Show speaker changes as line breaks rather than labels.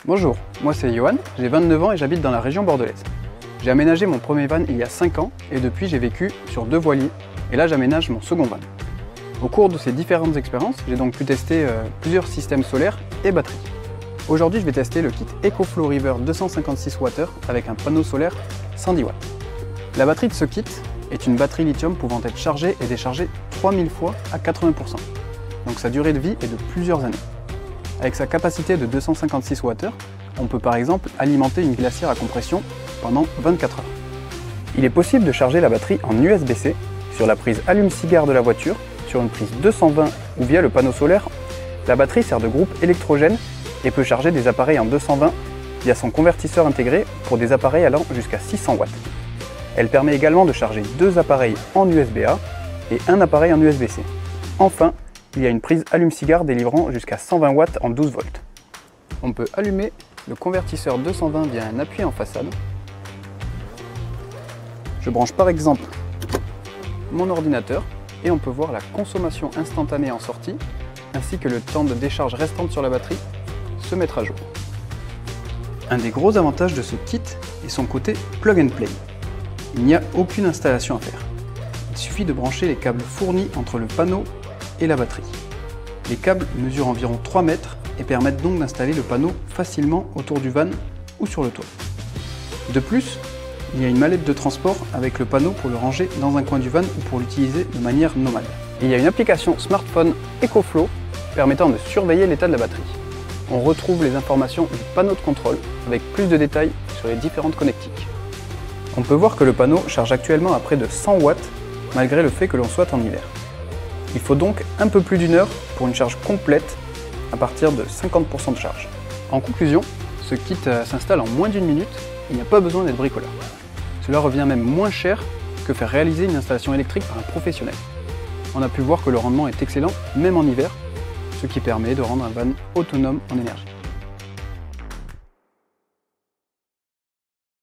Bonjour, moi c'est Johan, j'ai 29 ans et j'habite dans la région bordelaise. J'ai aménagé mon premier van il y a 5 ans et depuis j'ai vécu sur 2 voiliers et là j'aménage mon second van. Au cours de ces différentes expériences, j'ai donc pu tester plusieurs systèmes solaires et batteries. Aujourd'hui je vais tester le kit EcoFlow River 256 Wh avec un panneau solaire 110 watts. La batterie de ce kit est une batterie lithium pouvant être chargée et déchargée 3000 fois à 80%. Donc sa durée de vie est de plusieurs années. Avec sa capacité de 256 Wh, on peut par exemple alimenter une glacière à compression pendant 24 heures. Il est possible de charger la batterie en USB-C sur la prise allume-cigare de la voiture, sur une prise 220 ou via le panneau solaire. La batterie sert de groupe électrogène et peut charger des appareils en 220 via son convertisseur intégré pour des appareils allant jusqu'à 600 watts. Elle permet également de charger 2 appareils en USB-A et un appareil en USB-C. Enfin, il y a une prise allume-cigare délivrant jusqu'à 120 watts en 12 volts. On peut allumer le convertisseur 220 via un appui en façade. Je branche par exemple mon ordinateur et on peut voir la consommation instantanée en sortie ainsi que le temps de décharge restante sur la batterie se mettre à jour. Un des gros avantages de ce kit est son côté plug and play. Il n'y a aucune installation à faire. Il suffit de brancher les câbles fournis entre le panneau et la batterie. Les câbles mesurent environ 3 mètres et permettent donc d'installer le panneau facilement autour du van ou sur le toit. De plus, il y a une mallette de transport avec le panneau pour le ranger dans un coin du van ou pour l'utiliser de manière nomade. Et il y a une application smartphone EcoFlow permettant de surveiller l'état de la batterie. On retrouve les informations du panneau de contrôle avec plus de détails sur les différentes connectiques. On peut voir que le panneau charge actuellement à près de 100 watts malgré le fait que l'on soit en hiver. Il faut donc un peu plus d'une heure pour une charge complète à partir de 50% de charge. En conclusion, ce kit s'installe en moins d'une minute et il n'y a pas besoin d'être bricoleur. Cela revient même moins cher que faire réaliser une installation électrique par un professionnel. On a pu voir que le rendement est excellent, même en hiver, ce qui permet de rendre un van autonome en énergie.